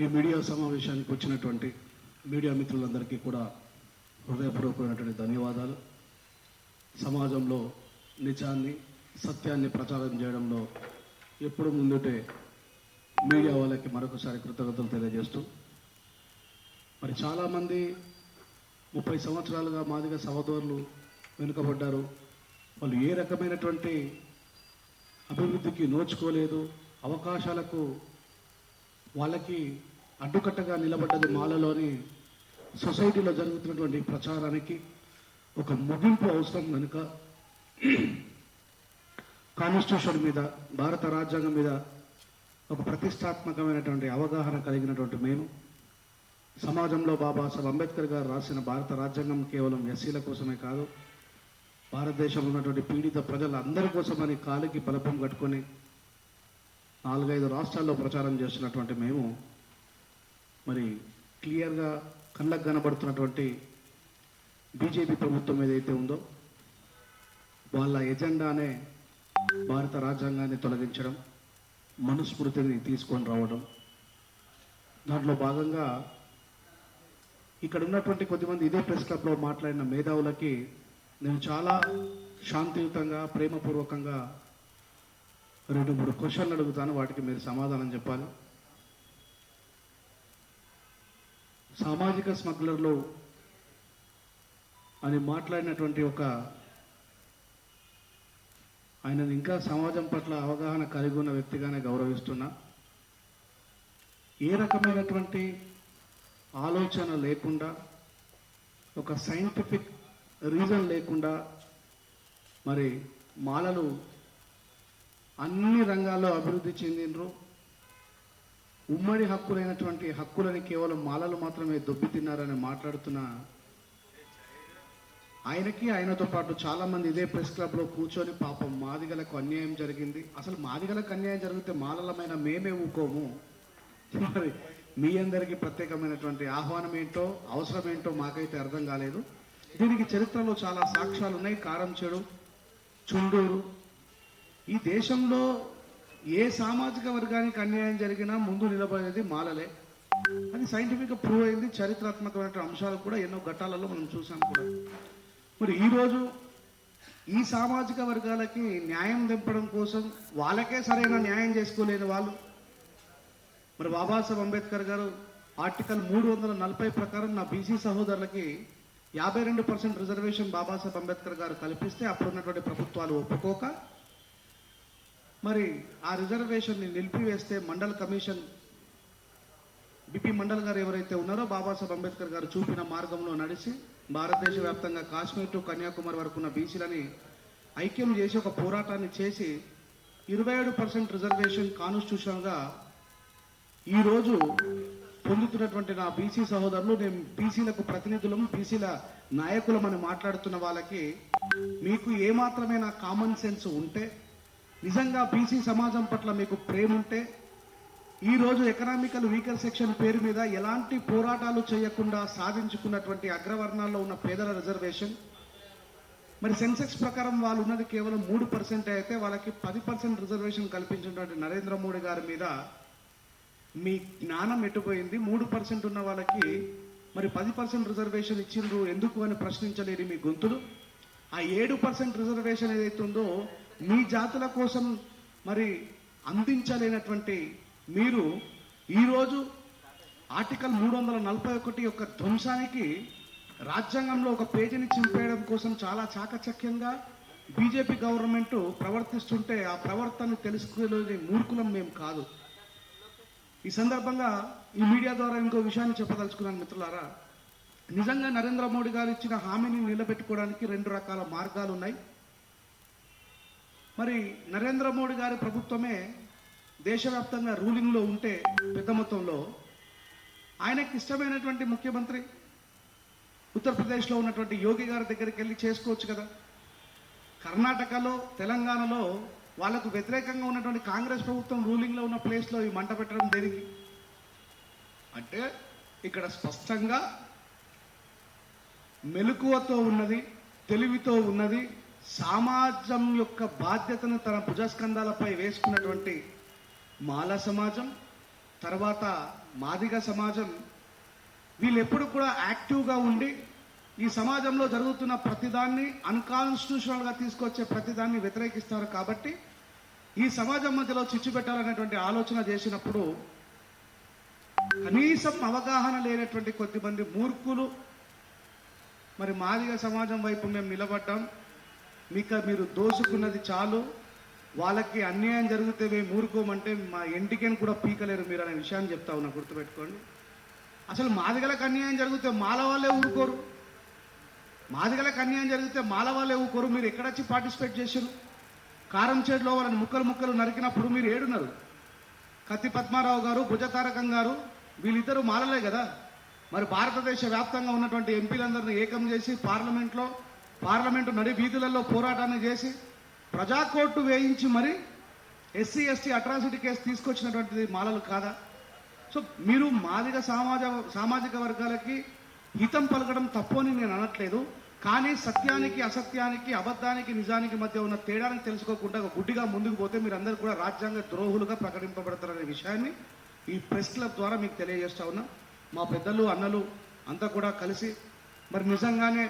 ఈ మీడియా సమావేశానికి వచ్చినటువంటి మీడియా మిత్రులందరికీ కూడా హృదయపూర్వకమైనటువంటి ధన్యవాదాలు. సమాజంలో నిజాన్ని సత్యాన్ని ప్రచారం చేయడంలో ఎప్పుడు ముందుటే మీడియా వాళ్ళకి మరొకసారి కృతజ్ఞతలు తెలియజేస్తూ, మరి చాలామంది 30 సంవత్సరాలుగా మాదిగ సహోదరులు వెనుకబడ్డారు. వాళ్ళు ఏ రకమైనటువంటి అభివృద్ధికి నోచుకోలేదు. అవకాశాలకు వాళ్ళకి అడ్డుకట్టగా నిలబడ్డది మాలలోని సొసైటీలో జరుగుతున్నటువంటి ప్రచారానికి ఒక ముగింపు అవసరం కనుక కాన్స్టిట్యూషన్ మీద, భారత రాజ్యాంగం మీద ఒక ప్రతిష్టాత్మకమైనటువంటి అవగాహన కలిగినటువంటి మేము సమాజంలో బాబాసాహెబ్ అంబేద్కర్ గారు రాసిన భారత రాజ్యాంగం కేవలం ఎస్సీల కోసమే కాదు, భారతదేశంలో ఉన్నటువంటి పీడిత ప్రజలందరి కోసమని కాలికి బలపం కట్టుకొని 4-5 రాష్ట్రాల్లో ప్రచారం చేస్తున్నటువంటి మేము మరి క్లియర్గా కళ్ళకు కనబడుతున్నటువంటి బీజేపీ ప్రభుత్వం ఏదైతే ఉందో వాళ్ళ ఎజెండానే భారత రాజ్యాంగాన్ని తొలగించడం, మనుస్మృతిని తీసుకొని రావడం. దాంట్లో భాగంగా ఇక్కడ ఉన్నటువంటి కొద్దిమంది ఇదే ప్రెస్ క్లబ్లో మాట్లాడిన మేధావులకి నేను చాలా శాంతియుతంగా ప్రేమపూర్వకంగా 2-3 క్వశ్చన్లు అడుగుతాను, వాటికి మీరు సమాధానం చెప్పాలి. సామాజిక స్మగ్లర్లు అని మాట్లాడినటువంటి ఒక ఆయనను ఇంకా సమాజం పట్ల అవగాహన కలిగి ఉన్న వ్యక్తిగానే గౌరవిస్తున్నా. ఏ రకమైనటువంటి ఆలోచన లేకుండా, ఒక సైంటిఫిక్ రీజన్ లేకుండా మరి మాలలు అన్ని రంగాల్లో అభివృద్ధి చెందినరు. ఉమ్మడి హక్కులైనటువంటి హక్కులని కేవలం మాలలు మాత్రమే దొబ్బి తిన్నారని మాట్లాడుతున్న ఆయనకి, ఆయనతో పాటు చాలామంది ఇదే ప్రెస్ క్లబ్లో కూర్చొని పాపం మాదిగలకు అన్యాయం జరిగింది, అసలు మాదిగలకు అన్యాయం జరిగితే మాలలమైన మేమే ఊకోము, మరి మీ అందరికీ ప్రత్యేకమైనటువంటి ఆహ్వానం ఏంటో అవసరం ఏంటో మాకైతే అర్థం కాలేదు. దీనికి చరిత్రలో చాలా సాక్ష్యాలు ఉన్నాయి. కారంచేడు, చుండూరు, ఈ దేశంలో ఏ సామాజిక వర్గానికి అన్యాయం జరిగినా ముందు నిలబడేది మాలలే. అది సైంటిఫిక్గా ప్రూవ్ అయింది. చరిత్రాత్మకమైన అంశాలు కూడా ఎన్నో ఘట్టాలలో మనం చూసాం కూడా. మరి ఈరోజు ఈ సామాజిక వర్గాలకి న్యాయం తెంపడం కోసం వాళ్ళకే సరైన న్యాయం చేసుకోలేని వాళ్ళు, మరి బాబాసాహెబ్ అంబేద్కర్ గారు ఆర్టికల్ 340 ప్రకారం నా బీసీ సహోదరులకి 52% రిజర్వేషన్ బాబాసాహెబ్ అంబేద్కర్ గారు కల్పిస్తే అప్పుడున్నటువంటి ప్రభుత్వాలు ఒప్పుకోక మరి ఆ రిజర్వేషన్ని నిలిపివేస్తే మండల్ కమిషన్ బిపి మండల్ గారు ఎవరైతే ఉన్నారో బాబాసాహెబ్ అంబేద్కర్ గారు చూపిన మార్గంలో నడిచి భారతదేశ వ్యాప్తంగా కాశ్మీర్ టు కన్యాకుమారి వరకు ఉన్న బీసీలని ఐక్యం చేసి ఒక పోరాటాన్ని చేసి 27% రిజర్వేషన్ కాన్స్టిట్యూషన్గా ఈరోజు పొందుతున్నటువంటి నా బీసీ సహోదరులు, నేను బీసీలకు ప్రతినిధులం, బీసీల నాయకులం అని మాట్లాడుతున్న వాళ్ళకి మీకు ఏమాత్రమైనా కామన్ సెన్స్ ఉంటే, నిజంగా బీసీ సమాజం పట్ల మీకు ప్రేమ ఉంటే, ఈరోజు ఎకనామికల్ వీకర్ సెక్షన్ పేరు మీద ఎలాంటి పోరాటాలు చేయకుండా సాధించుకున్నటువంటి అగ్రవర్ణాల్లో ఉన్న పేదల రిజర్వేషన్, మరి సెన్సెక్స్ ప్రకారం వాళ్ళు ఉన్నది కేవలం 3% అయితే వాళ్ళకి 10% రిజర్వేషన్ కల్పించినటువంటి నరేంద్ర మోడీ గారి మీద మీ జ్ఞానం ఎట్టుపోయింది. 3% ఉన్న వాళ్ళకి మరి 10% రిజర్వేషన్ ఇచ్చిండ్రు ఎందుకు అని ప్రశ్నించలేని మీ గొంతులు, ఆ 7% రిజర్వేషన్ ఏదైతే ఉందో మీ జాతుల కోసం మరి అందించలేనటువంటి మీరు ఈరోజు ఆర్టికల్ 341 యొక్క ధ్వంసానికి రాజ్యాంగంలో ఒక పేజీని చింపేయడం కోసం చాలా చాకచక్యంగా బీజేపీ గవర్నమెంట్ ప్రవర్తిస్తుంటే ఆ ప్రవర్తన తెలుసుకోలేని మూర్ఖులం మేము కాదు. ఈ సందర్భంగా ఈ మీడియా ద్వారా ఇంకో విషయాన్ని చెప్పదలుచుకున్నాను మిత్రులారా. నిజంగా నరేంద్ర మోడీ గారు ఇచ్చిన హామీని నిలబెట్టుకోవడానికి 2 రకాల మార్గాలు ఉన్నాయి. మరి నరేంద్ర మోడీ గారి ప్రభుత్వమే దేశవ్యాప్తంగా రూలింగ్లో ఉంటే పెద్ద మొత్తంలో ఆయనకి ఇష్టమైనటువంటి ముఖ్యమంత్రి ఉత్తరప్రదేశ్లో ఉన్నటువంటి యోగి గారి దగ్గరికి వెళ్ళి చేసుకోవచ్చు కదా. కర్ణాటకలో, తెలంగాణలో వాళ్ళకు వ్యతిరేకంగా ఉన్నటువంటి కాంగ్రెస్ ప్రభుత్వం రూలింగ్లో ఉన్న ప్లేస్లో ఈ మంట పెట్టడం దేనికి అంటే, ఇక్కడ స్పష్టంగా మెలకువతో ఉన్నది, తెలివితో ఉన్నది, సమాజం యొక్క బాధ్యతను తన భుజస్కంధాలపై వేసుకున్నటువంటి మాల సమాజం తర్వాత మాదిగ సమాజం వీళ్ళు ఎప్పుడు కూడా యాక్టివ్గా ఉండి ఈ సమాజంలో జరుగుతున్న ప్రతిదాన్ని అన్కాన్స్టిట్యూషనల్గా తీసుకొచ్చే ప్రతిదాన్ని వ్యతిరేకిస్తారు. కాబట్టి ఈ సమాజం మధ్యలో చిచ్చు పెట్టాలనేటువంటి ఆలోచన చేసినప్పుడు కనీసం అవగాహన లేనటువంటి కొద్దిమంది మూర్ఖులు మరి మాదిగ సమాజం వైపు మేము నిలబడ్డాం, మీరు దోసుకున్నది చాలు, వాళ్ళకి అన్యాయం జరిగితే మేము ఊరుకోమంటే మా ఎంటికని కూడా పీకలేరు మీరు అనే విషయాన్ని చెప్తా ఉన్నా, గుర్తుపెట్టుకోండి. అసలు మాదిగలకు అన్యాయం జరిగితే మాల వాళ్ళే ఊరుకోరు, మాదిగలకు అన్యాయం జరిగితే మాల వాళ్ళే ఊరుకోరు. మీరు ఎక్కడొచ్చి పార్టిసిపేట్ చేశారు? కారంచేడులో వాళ్ళని ముక్కలు నరికినప్పుడు మీరు ఏడున్నారు. కత్తి పద్మారావు గారు, భుజతారకం గారు వీళ్ళిద్దరూ మాలలే కదా. మరి భారతదేశ వ్యాప్తంగా ఉన్నటువంటి ఎంపీలందరినీ ఏకం చేసి పార్లమెంటు నడి వీధులలో పోరాటాన్ని చేసి ప్రజాకోర్టు వేయించి మరి ఎస్సీ ఎస్టీ అట్రాసిటీ కేసు తీసుకొచ్చినటువంటిది మాలలు కాదా? సో మీరు మాదిగ సామాజిక వర్గాలకి హితం పలకడం తప్పు అని నేను అనట్లేదు, కానీ సత్యానికి అసత్యానికి అబద్ధానికి నిజానికి మధ్య ఉన్న తేడాన్ని తెలుసుకోకుండా గుడ్డిగా ముందుకు పోతే మీరందరూ కూడా రాజ్యాంగ ద్రోహులుగా ప్రకటింపబడతారనే విషయాన్ని ఈ ప్రెస్ క్లబ్ ద్వారా మీకు తెలియజేస్తా ఉన్నా. మా పెద్దలు అన్నలు అంతా కూడా కలిసి మరి నిజంగానే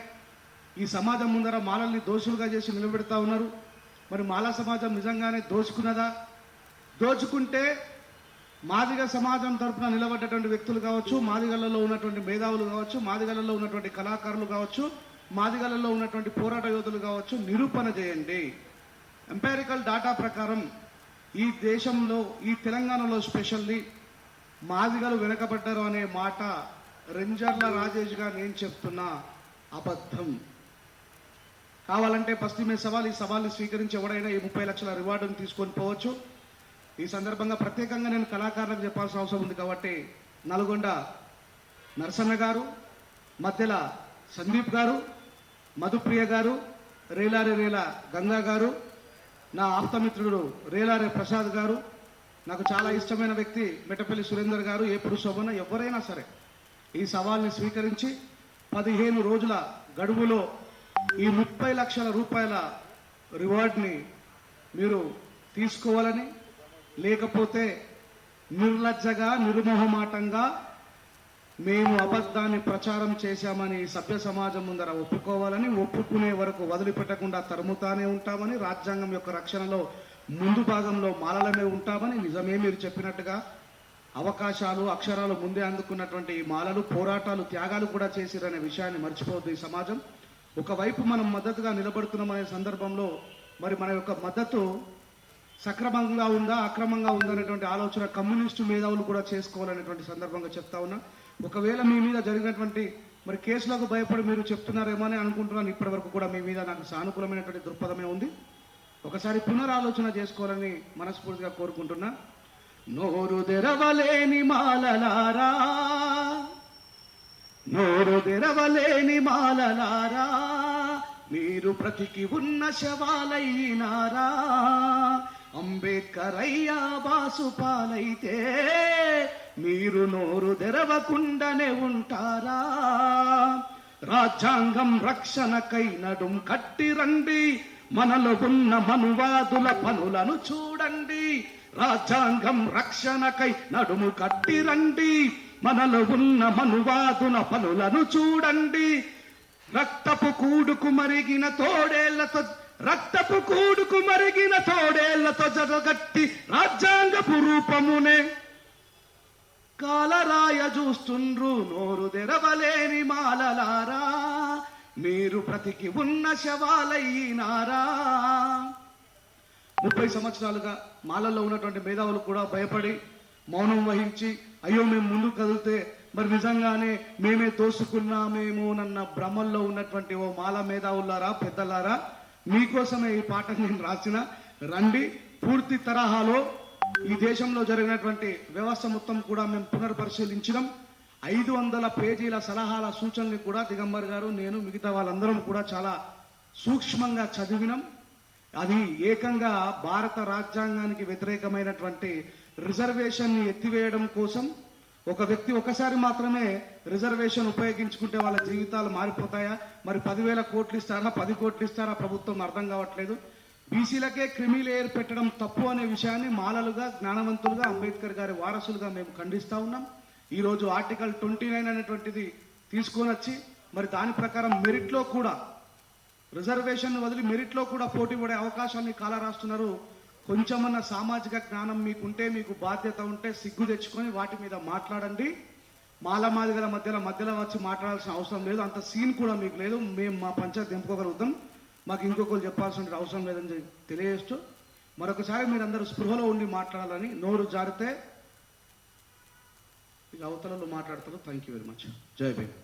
ఈ సమాజం ముందర మాలల్ని దోషులుగా చేసి నిలబెడతా ఉన్నారు. మరి మాలా సమాజం నిజంగానే దోచుకున్నదా? దోచుకుంటే మాదిగ సమాజం తరఫున నిలబడ్డటువంటి వ్యక్తులు కావచ్చు, మాదిగలలో ఉన్నటువంటి మేధావులు కావచ్చు, మాదిగలలో ఉన్నటువంటి కళాకారులు కావచ్చు, మాదిగలలో ఉన్నటువంటి పోరాట యోధులు కావచ్చు, నిరూపణ చేయండి. ఎంపారికల్ డాటా ప్రకారం ఈ దేశంలో, ఈ తెలంగాణలో స్పెషల్లీ మాదిగలు వెనకబడ్డారు అనే మాట రెంజర్ల రాజేష్గా నేను చెప్తున్నా అబద్ధం. కావాలంటే ఫస్ట్ ఈ సవాల్ని స్వీకరించి ఎవడైనా ఈ 30 లక్షల రివార్డును తీసుకొని పోవచ్చు. ఈ సందర్భంగా ప్రత్యేకంగా నేను కళాకారులకు చెప్పాల్సిన అవసరం ఉంది కాబట్టి నల్గొండ నరసన్న గారు, మధ్యల సందీప్ గారు, మధుప్రియ గారు, రేలా గంగా గారు, నా ఆప్తమిత్రుడు రేలారే ప్రసాద్ గారు, నాకు చాలా ఇష్టమైన వ్యక్తి మెట్టపల్లి సురేందర్ గారు, ఏపుడు శోభన, ఎవరైనా సరే ఈ సవాల్ని స్వీకరించి 15 రోజుల గడువులో ఈ 30 లక్షల రూపాయల రివార్డ్ని మీరు తీసుకోవాలని, లేకపోతే నిర్లజ్జగా నిర్మోహమాటంగా మేము అబద్ధాన్ని ప్రచారం చేశామని సభ్య సమాజం ముందర ఒప్పుకోవాలని, ఒప్పుకునే వరకు వదిలిపెట్టకుండా తరుముతానే ఉంటామని, రాజ్యాంగం యొక్క రక్షణలో ముందు భాగంలో మాలలమే ఉంటామని, నిజమే మీరు చెప్పినట్టుగా అవకాశాలు అక్షరాలు ముందే అందుకున్నటువంటి ఈ మాలలు పోరాటాలు త్యాగాలు కూడా చేసిరనే విషయాన్ని మర్చిపోవద్దు ఈ సమాజం. ఒకవైపు మనం మద్దతుగా నిలబడుతున్నామనే సందర్భంలో మరి మన యొక్క మద్దతు సక్రమంగా ఉందా అక్రమంగా ఉందా అనేటువంటి ఆలోచన కమ్యూనిస్టు మేధావులు కూడా చేసుకోవాలనేటువంటి సందర్భంగా చెప్తా ఉన్నా. ఒకవేళ మీ మీద జరిగినటువంటి మరి కేసులకు భయపడి మీరు చెప్తున్నారేమో అని అనుకుంటున్నాను. ఇప్పటి వరకు కూడా మీ మీద నాకు సానుకూలమైనటువంటి దృక్పథమే ఉంది. ఒకసారి పునరాలోచన చేసుకోవాలని మనస్ఫూర్తిగా కోరుకుంటున్నా. నోరు తెరవలేని మాలలారా, నోరు తెరవలేని మాలలారా, మీరు బ్రతికి ఉన్న శవాలైనారా. అంబేద్కర్ అయ్యా బాసుపాలైతే మీరు నోరు తెరవకుండానే ఉంటారా? రాజ్యాంగం రక్షణకై నడుం కట్టి రండి, మనలో ఉన్న మనువాదుల పనులను చూడండి. రాజ్యాంగం రక్షణకై నడుము కట్టి రండి, మనలో ఉన్న మనువాదుల పనులను చూడండి. రక్తపు కూడుకు మరిగిన తోడేళ్లతో జరగట్టి రాజ్యాంగపు రూపమునే కాలరాయ చూస్తుండ్రు. నోరు తెరవలేని మాలలారా, మీరు బ్రతికి ఉన్న శవాలైనారా. 30 సంవత్సరాలుగా మాలల్లో ఉన్నటువంటి మేధావులు కూడా భయపడి మౌనం వహించి అయ్యో మేము ముందుకు కదిలితే మరి నిజంగానే మేమే తోసుకున్నామేమోనన్న భ్రమల్లో ఉన్నటువంటి ఓ మాల మేధావులారా, పెద్దలారా, మీకోసమే ఈ పాట నేను రాసిన. రండి, పూర్తి తరహాలో ఈ దేశంలో జరిగినటువంటి వ్యవస్థ మొత్తం కూడా మేము పునర్పరిశీలించడం, 500 పేజీల సలహాల సూచనలు కూడా దిగంబర్ గారు, నేను, మిగతా వాళ్ళందరం కూడా చాలా సూక్ష్మంగా చదివినాం. అది ఏకంగా భారత రాజ్యాంగానికి వ్యతిరేకమైనటువంటి రిజర్వేషన్ని ఎత్తివేయడం కోసం ఒక వ్యక్తి ఒకసారి మాత్రమే రిజర్వేషన్ ఉపయోగించుకుంటే వాళ్ళ జీవితాలు మారిపోతాయా? మరి 10,000 కోట్లు ఇస్తారా, 10 కోట్లు ఇస్తారా ప్రభుత్వం? అర్థం కావట్లేదు. బీసీలకే క్రిమి లేయర్ పెట్టడం తప్పు అనే విషయాన్ని మాలలుగా, జ్ఞానవంతులుగా, అంబేద్కర్ గారి వారసులుగా మేము ఖండిస్తా ఉన్నాం. ఈరోజు ఆర్టికల్ 29 అనేటువంటిది తీసుకొని వచ్చి మరి దాని ప్రకారం మెరిట్లో కూడా రిజర్వేషన్ వదిలి మెరిట్లో కూడా పోటీ పడే అవకాశాన్ని కాలరాస్తున్నారు. కొంచెమన్నా సామాజిక జ్ఞానం మీకుంటే, మీకు బాధ్యత ఉంటే సిగ్గు తెచ్చుకొని వాటి మీద మాట్లాడండి. మాదిగల మధ్యలో వచ్చి మాట్లాడాల్సిన అవసరం లేదు, అంత సీన్ కూడా మీకు లేదు. మేము మా పంచాయతీ దింపుకోగలుగుతాం, మాకు ఇంకొకరు చెప్పాల్సిన అవసరం లేదని తెలియజేస్తూ మరొకసారి మీరందరూ స్పృహలో ఉండి మాట్లాడాలని. నోరు జారితే ఇక అవతలలో మాట్లాడతారు. Thank you very much. జై భీమ్.